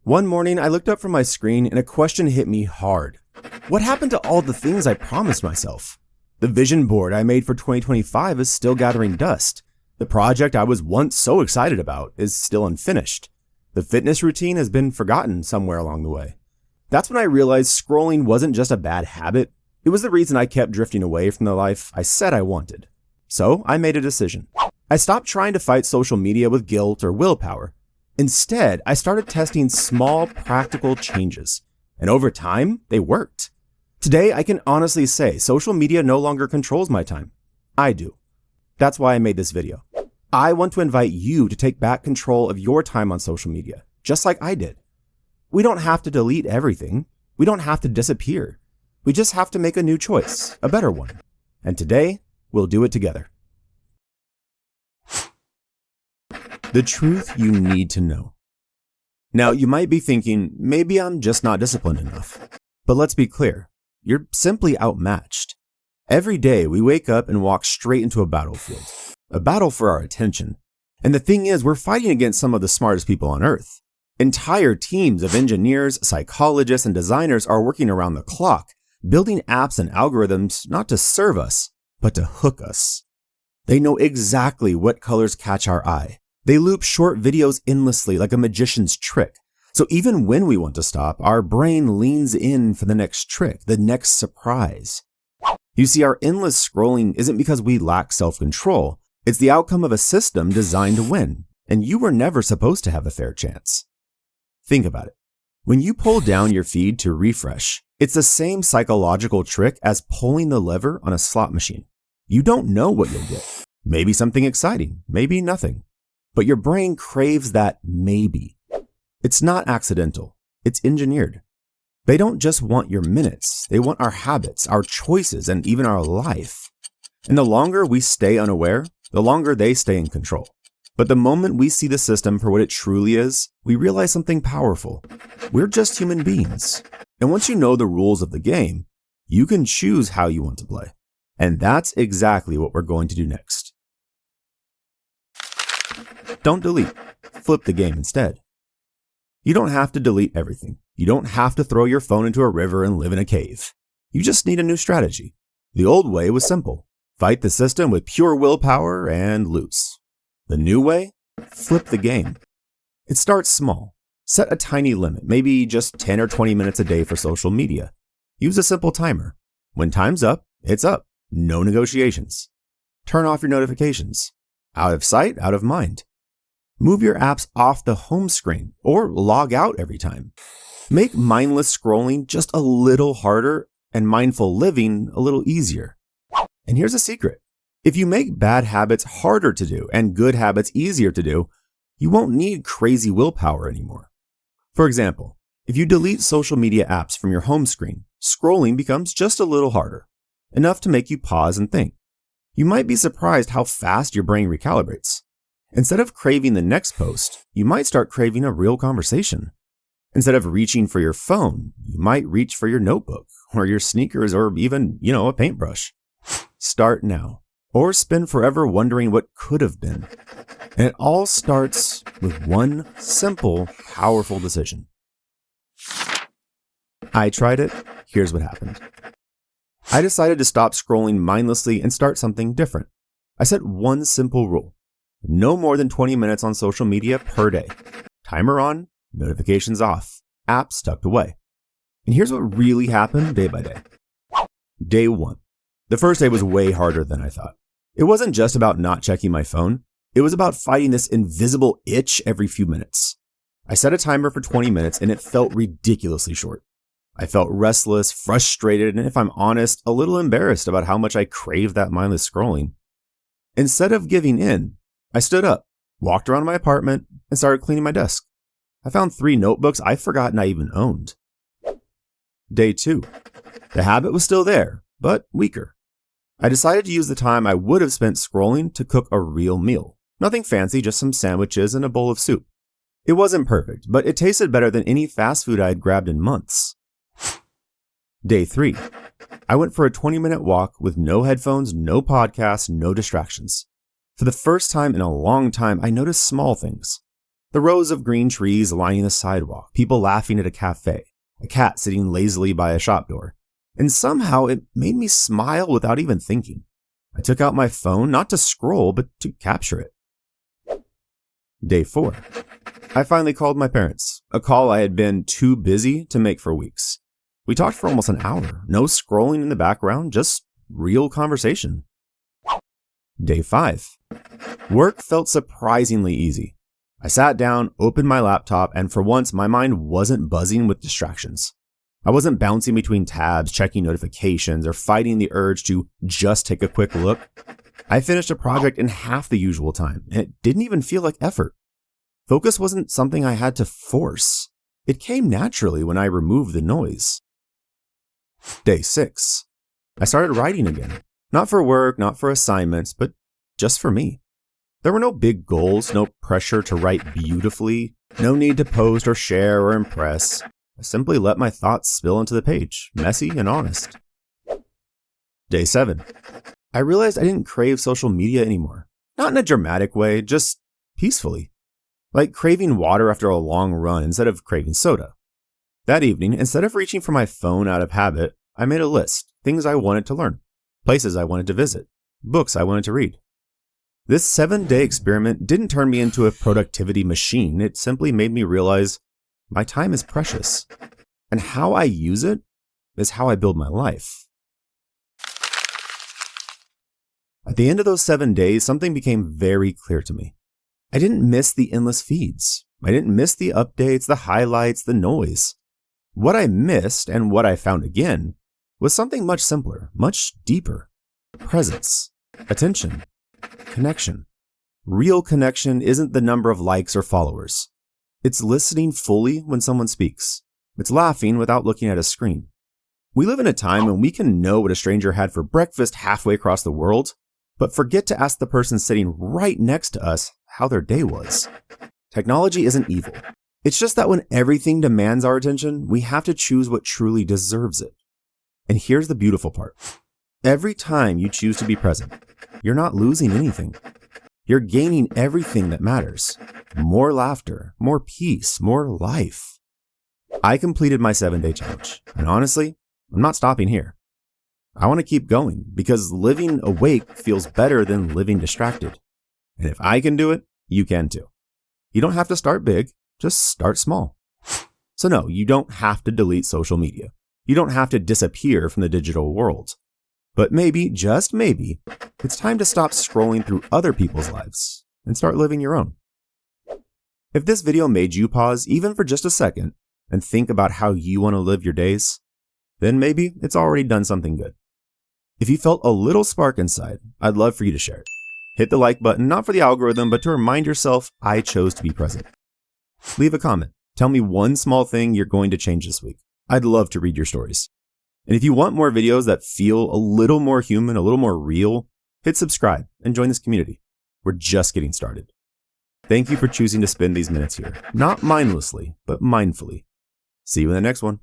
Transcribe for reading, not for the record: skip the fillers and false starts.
One morning, I looked up from my screen and a question hit me hard. What happened to all the things I promised myself? The vision board I made for 2025 is still gathering dust. The project I was once so excited about is still unfinished. The fitness routine has been forgotten somewhere along the way. That's when I realized scrolling wasn't just a bad habit. It was the reason I kept drifting away from the life I said I wanted. So I made a decision. I stopped trying to fight social media with guilt or willpower. Instead, I started testing small, practical changes. And over time, they worked. Today, I can honestly say social media no longer controls my time. I do. That's why I made this video. I want to invite you to take back control of your time on social media, just like I did. We don't have to delete everything. We don't have to disappear. We just have to make a new choice, a better one. And today, we'll do it together. The truth you need to know. Now, you might be thinking, maybe I'm just not disciplined enough. But let's be clear, you're simply outmatched. Every day, we wake up and walk straight into a battlefield. A battle for our attention. And the thing is, we're fighting against some of the smartest people on Earth. Entire teams of engineers, psychologists, and designers are working around the clock, building apps and algorithms not to serve us, but to hook us. They know exactly what colors catch our eye. They loop short videos endlessly like a magician's trick. So even when we want to stop, our brain leans in for the next trick, the next surprise. You see, our endless scrolling isn't because we lack self-control. It's the outcome of a system designed to win, and you were never supposed to have a fair chance. Think about it. When you pull down your feed to refresh, it's the same psychological trick as pulling the lever on a slot machine. You don't know what you'll get. Maybe something exciting, maybe nothing. But your brain craves that maybe. It's not accidental. It's engineered. They don't just want your minutes. They want our habits, our choices, and even our life. And the longer we stay unaware, the longer they stay in control. But the moment we see the system for what it truly is, we realize something powerful. We're just human beings. And once you know the rules of the game, you can choose how you want to play. And that's exactly what we're going to do next. Don't delete. Flip the game instead. You don't have to delete everything. You don't have to throw your phone into a river and live in a cave. You just need a new strategy. The old way was simple. Fight the system with pure willpower and lose. The new way? Flip the game. It starts small. Set a tiny limit, maybe just 10 or 20 minutes a day for social media. Use a simple timer. When time's up, it's up. No negotiations. Turn off your notifications. Out of sight, out of mind. Move your apps off the home screen or log out every time. Make mindless scrolling just a little harder and mindful living a little easier. And here's a secret. If you make bad habits harder to do and good habits easier to do, you won't need crazy willpower anymore. For example, if you delete social media apps from your home screen, scrolling becomes just a little harder, enough to make you pause and think. You might be surprised how fast your brain recalibrates. Instead of craving the next post, you might start craving a real conversation. Instead of reaching for your phone, you might reach for your notebook or your sneakers or even, a paintbrush. Start now, or spend forever wondering what could have been. And it all starts with one simple, powerful decision. I tried it. Here's what happened. I decided to stop scrolling mindlessly and start something different. I set one simple rule. No more than 20 minutes on social media per day. Timer on, notifications off, apps tucked away. And here's what really happened day by day. Day 1. The first day was way harder than I thought. It wasn't just about not checking my phone. It was about fighting this invisible itch every few minutes. I set a timer for 20 minutes and it felt ridiculously short. I felt restless, frustrated, and if I'm honest, a little embarrassed about how much I craved that mindless scrolling. Instead of giving in, I stood up, walked around my apartment, and started cleaning my desk. I found 3 notebooks I'd forgotten I even owned. Day 2. The habit was still there, but weaker. I decided to use the time I would have spent scrolling to cook a real meal. Nothing fancy, just some sandwiches and a bowl of soup. It wasn't perfect, but it tasted better than any fast food I had grabbed in months. Day 3. I went for a 20-minute walk with no headphones, no podcasts, no distractions. For the first time in a long time, I noticed small things. The rows of green trees lining the sidewalk, people laughing at a cafe, a cat sitting lazily by a shop door. And somehow it made me smile without even thinking. I took out my phone not to scroll, but to capture it. Day 4. I finally called my parents, a call I had been too busy to make for weeks. We talked for almost an hour, no scrolling in the background, just real conversation. Day 5. Work felt surprisingly easy. I sat down, opened my laptop, and for once my mind wasn't buzzing with distractions. I wasn't bouncing between tabs, checking notifications, or fighting the urge to just take a quick look. I finished a project in half the usual time, and it didn't even feel like effort. Focus wasn't something I had to force. It came naturally when I removed the noise. Day 6. I started writing again. Not for work, not for assignments, but just for me. There were no big goals, no pressure to write beautifully, no need to post or share or impress. I simply let my thoughts spill into the page, messy and honest. Day 7. I realized I didn't crave social media anymore. Not in a dramatic way, just peacefully. Like craving water after a long run instead of craving soda. That evening, instead of reaching for my phone out of habit, I made a list, things I wanted to learn, places I wanted to visit, books I wanted to read. This 7-day experiment didn't turn me into a productivity machine. It simply made me realize my time is precious, and how I use it is how I build my life. At the end of those 7 days, something became very clear to me. I didn't miss the endless feeds. I didn't miss the updates, the highlights, the noise. What I missed, and what I found again, was something much simpler, much deeper. Presence, attention, connection. Real connection isn't the number of likes or followers. It's listening fully when someone speaks. It's laughing without looking at a screen. We live in a time when we can know what a stranger had for breakfast halfway across the world, but forget to ask the person sitting right next to us how their day was. Technology isn't evil. It's just that when everything demands our attention, we have to choose what truly deserves it. And here's the beautiful part. Every time you choose to be present, you're not losing anything. You're gaining everything that matters. More laughter, more peace, more life. I completed my 7-day challenge, and honestly, I'm not stopping here. I want to keep going because living awake feels better than living distracted. And if I can do it, you can too. You don't have to start big, just start small. So no, you don't have to delete social media. You don't have to disappear from the digital world. But maybe, just maybe, it's time to stop scrolling through other people's lives and start living your own. If this video made you pause even for just a second and think about how you want to live your days, then maybe it's already done something good. If you felt a little spark inside, I'd love for you to share it. Hit the like button, not for the algorithm, but to remind yourself I chose to be present. Leave a comment. Tell me one small thing you're going to change this week. I'd love to read your stories. And if you want more videos that feel a little more human, a little more real, hit subscribe and join this community. We're just getting started. Thank you for choosing to spend these minutes here, not mindlessly, but mindfully. See you in the next one.